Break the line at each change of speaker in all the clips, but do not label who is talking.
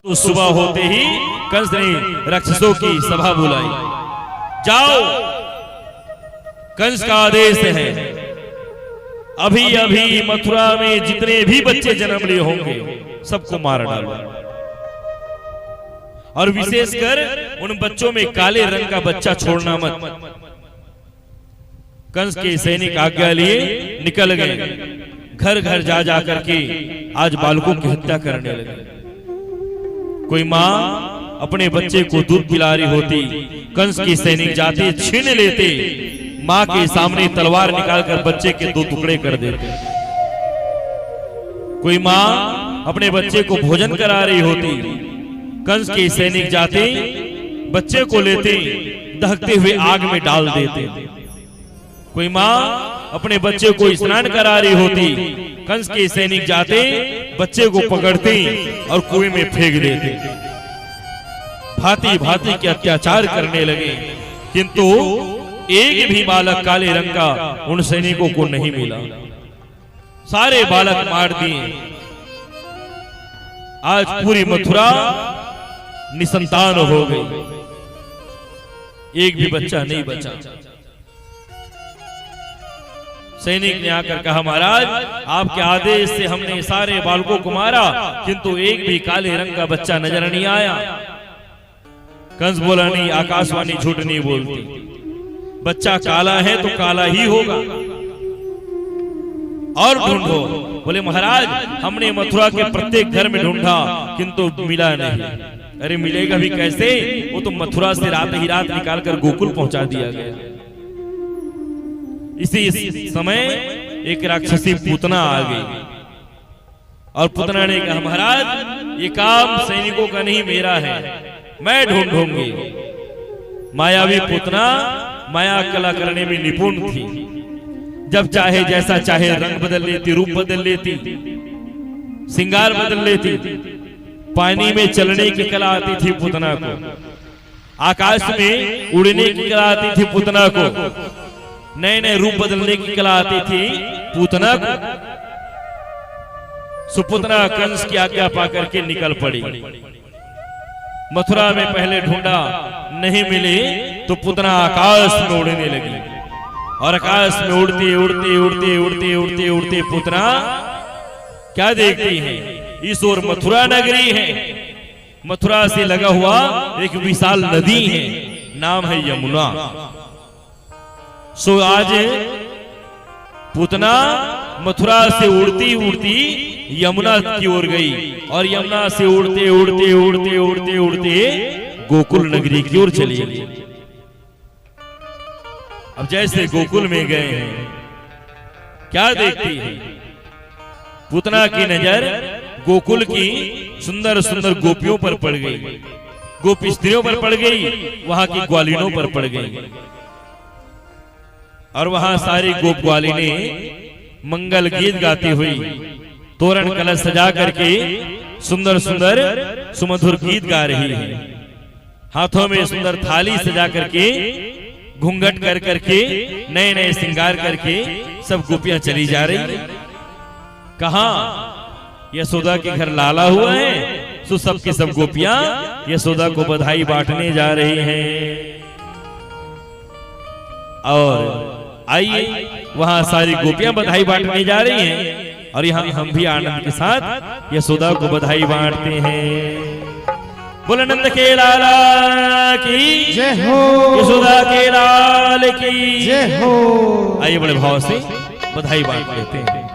तो सुबह होते ही कंस ने राक्षसों की सभा बुलाई। जाओ, कंस का आदेश है, अभी अभी मथुरा में जितने भी बच्चे जन्म लिए होंगे सबको मार डालो, और विशेषकर उन बच्चों में काले रंग का बच्चा छोड़ना मत। कंस के सैनिक आज्ञा लिए निकल गए, घर घर जा जा करके आज बालकों की हत्या करने लगे। कोई माँ अपने बच्चे को दूध पिला रही होती, कंस के सैनिक जाते छीन लेते, माँ के सामने तलवार निकालकर बच्चे के 2 टुकड़े कर देते। कोई माँ अपने बच्चे को भोजन करा रही होती, कंस के सैनिक जाते बच्चे को लेते दहकते हुए आग में डाल देते। कोई माँ अपने बच्चे को स्नान करा रही होती, कंस के सैनिक जाते बच्चे को पकड़ते और कुएं में फेंक देते। भांति भांति के अत्याचार करने लगे, किंतु एक भी बालक काले रंग का उन सैनिकों को नहीं मिला। सारे बालक मार दिए। आज पूरी मथुरा निसंतान हो गई, एक भी बच्चा नहीं बचा। सैनिक ने आकर कहा, महाराज आपके आदेश से हमने सारे बालकों को मारा, किंतु एक भी काले रंग का बच्चा नजर नहीं आया। कंस बोला, नहीं, आकाशवाणी झूठ नहीं बोलती, बच्चा काला है तो काला ही होगा, और ढूंढो। बोले, महाराज हमने मथुरा के प्रत्येक घर में ढूंढा किंतु मिला नहीं। अरे मिलेगा भी कैसे, वो तो मथुरा से रात ही रात निकालकर गोकुल पहुंचा दिया गया। इसी समय एक राक्षसी पूतना आ गई, और पूतना ने कहा, महाराज ये काम सैनिकों का नहीं मेरा है, मैं ढूंढूंगी। मायावी पूतना माया कला करने में निपुण थी, जब चाहे जैसा चाहे रंग बदल लेती, रूप बदल लेती, श्रृंगार बदल लेती। पानी में चलने की कला आती थी पूतना को, आकाश में उड़ने की कला आती थी पूतना को, नए नए रूप बदलने की कला आती थी पूतना को। सुपुतना कंस की आज्ञा पाकर के निकल पड़ी। मथुरा में पहले ढूंढा, नहीं मिले तो पूतना आकाश में उड़ने लगी, और आकाश में उड़ते उड़ते उड़ते उड़ते उड़ते उड़ते पूतना क्या देखती है, इस ओर मथुरा नगरी है, मथुरा से लगा हुआ एक विशाल नदी है, नाम है यमुना। सो आज पूतना मथुरा से उड़ती उड़ती यमुना की ओर गई, और यमुना से उड़ते उड़ते उड़ते उड़ते उड़ते गोकुल नगरी की ओर चली गई। अब जैसे गोकुल में गए हैं, क्या देखती है, पूतना की नजर गोकुल की सुंदर सुंदर गोपियों पर पड़ गई, गोपी स्त्रियों पर पड़ गई, वहां की ग्वालिनों पर पड़ गई। और वहां सारी गोप ग्वालिने मंगल गीत गाती हुई, तोरण कलश सजा करके सुंदर सुंदर सुमधुर गीत गा रही है। हाथों में सुंदर थाली सजा करके, घूंघट कर करके, नए नए श्रृंगार करके सब गोपियां चली जा रही है। कहां यशोदा के घर लाला हुआ है, तो सब के सब गोपियां यशोदा को बधाई बांटने जा रही हैं। और आइए, वहां सारी गोपियां बधाई बांटने जा रही हैं, और यहाँ हम भी आनंद के साथ यशोदा को बधाई बांटते हैं। बोले नंद के लाला की जय हो, यशोदा के लाल की जय हो। आइए बड़े भाव से बधाई बांट लेते हैं।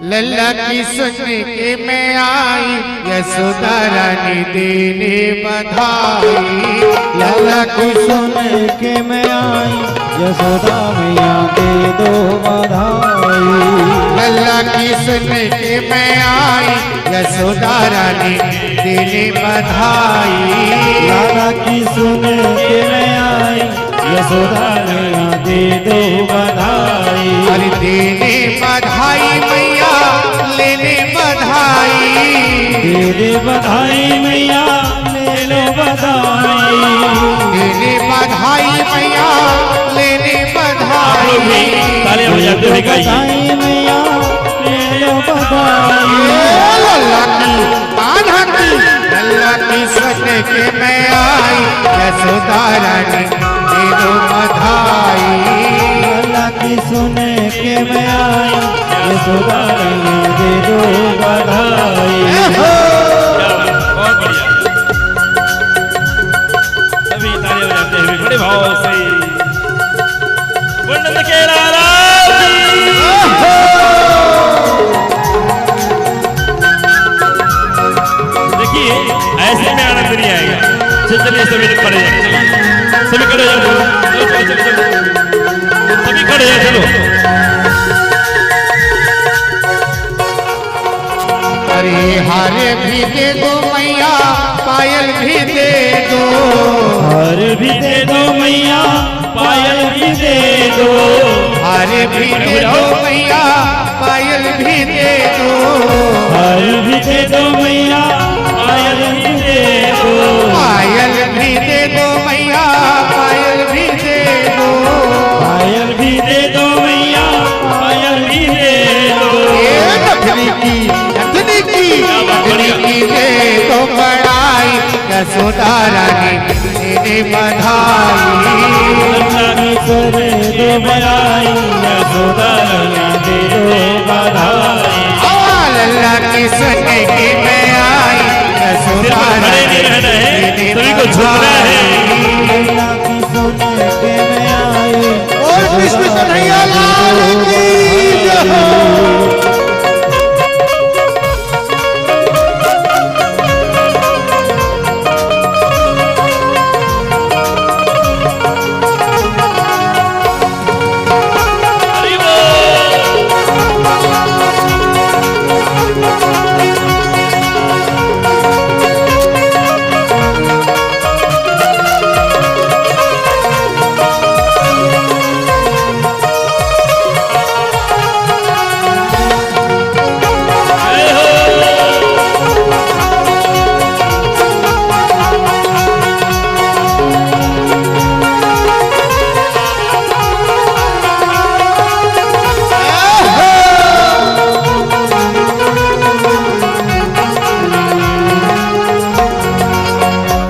लल्ला की सुन के मैं आई, यशोदा रानी देने बधाई।
लल्ला की सुन के मैं आई, यशोदा मैया दे दो बधाई।
लल्ला की सुन के मैं आई, यशोदा रानी देने बधाई।
लल्ला की सुन के मैं आई, यशोदा मैया दे दो बधाई।
अरे देने बधाई मैया, लेने बधाई।
दे दे बधाई मैया, ले लो बधाई।
लेने बधाई मैया, लेने बधाई।
तालियां बजाते हुए गाइए।
बधाई मैया, ले लो बधाई।
लल्ला की बाधा की, लल्ला के मैं आई यशोदा रानी दे दो बधाई।
लल्ला की सुन के मैं आई यशोदा मैया दे दो बधाई।
बहुत बढ़िया, सभी तालियां बजाते हुए बड़े भाव से वर्णन के लाला देखिए, ऐसे में आनंद नहीं आएगा। चलिए सभी खड़े हैं, सभी खड़े हैं, सभी खड़े हैं, चलो।
अरे हार भी दे दो मैया पायल भी दे दो।
हार भी दे दो मैया पायल भी दे दो।
हार भी दे दो मैया पायल भी दे दो।
हार भी दे दो मैया पायल भी दे दो।
पायल भी दे दो मैया पायल भी दे दो।
पायल भी दे दो मैया पायल भी दे दो।
ये नथनी की दे दो बड़ाई यशोदा रानी दे बधाई।
लल्ला की सुन के मैं आई यशोदा मैया दे दो बधाई।
लल्ला की सुन के मैं आई यशोदा रानी दे बधाई।
लल्ला की सुन के मैं आई
और कृष्ण कन्हैया लाल की जय हो।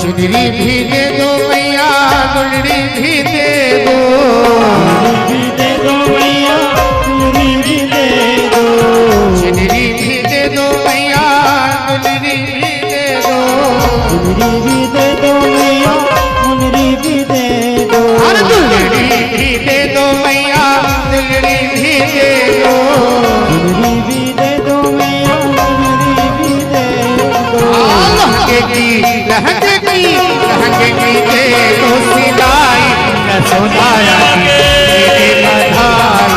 चुनरी भी दे दो मैया दुलड़ी भी दे दो।
भी दे दो मैया चुनरी भी दे दो।
चुनरी भी दे दो मैया दुलड़ी भी दे दो।
चुनरी भी दे दो मैया चुनरी भी दे दो।
अरे दुलड़ी भी दे दो मैया दुलड़ी भी दे दो।
चुनरी भी दे दो मैया चुनरी भी दे दो।
लहंगे की दे दो सिलाई यशोदा रानी दे बधाई।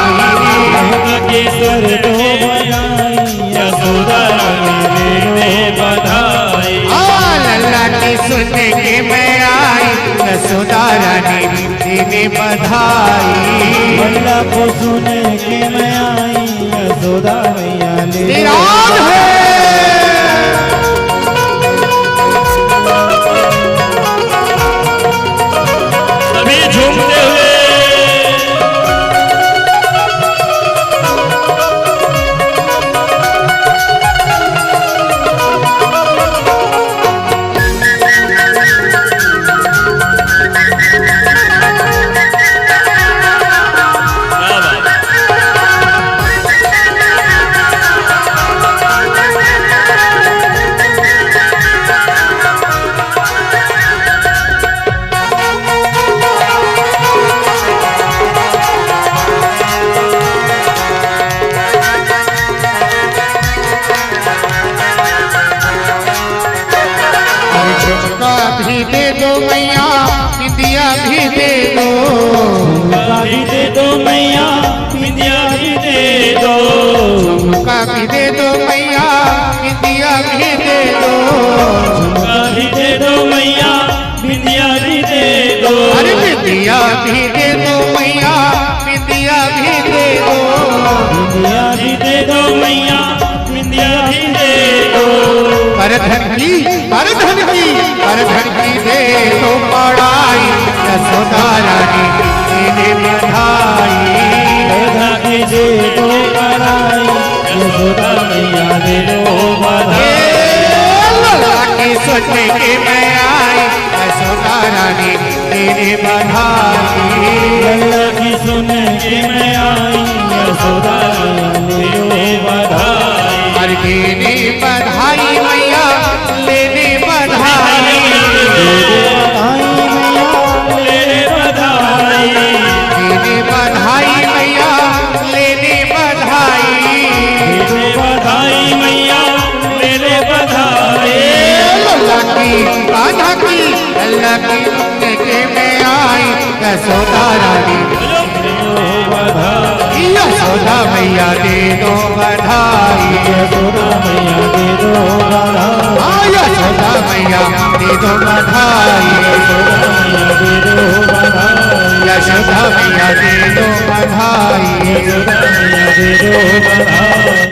के सर दो बधाई यशोदा मैया दे बधाई।
लल्ला की सुन के मैं आई यशोदा रानी दे बधाई।
लल्ला को सुन के मैं आई यशोदा मैया दे
निराल है।
सभी झूमते हुए
भी दे दो मैया बिंदिया भी दे दो।
भी दे दो मैया बिंदिया भी दे दो।
झुमका भी दे दो मैया बिंदिया भी दे दो।
झुमका भी दे दो मैया बिंदिया भी दे दो।
अरे बिंदिया भी दे दो मैया बिंदिया भी दे दो।
बिंदिया भी दे दो मैया बिंदिया भी दे दो।
परधन की दे दो पढ़ाई यशोदा रानी दे बधाई।
राधा की दे दो बधाई यशोदा मैया दे दो बधाई।
लल्ला की सुन के मैं आई यशोदा रानी तेरे बधाई
लल्ला की सुन के मैं आई यशोदा लेने बधाई
हर लेने बधाई मैया लेने बधाई
लेने बधाई मैया
लेने बधाई मैया लेने
लेने
बधाई
बधाई
लल्ला की राधा की लल्ला की सुन के मैं आई यशोदा रानी
बधाई
यशोदा मैया दे दो बधाई
यशोदा मैया दे दो बधाई
यशोदा मैया दे दो बधाई
यशोदा मैया दे दो बधाई
यशोदा मैया दे दो बधाई
यशोदा मैया दे दो बधाई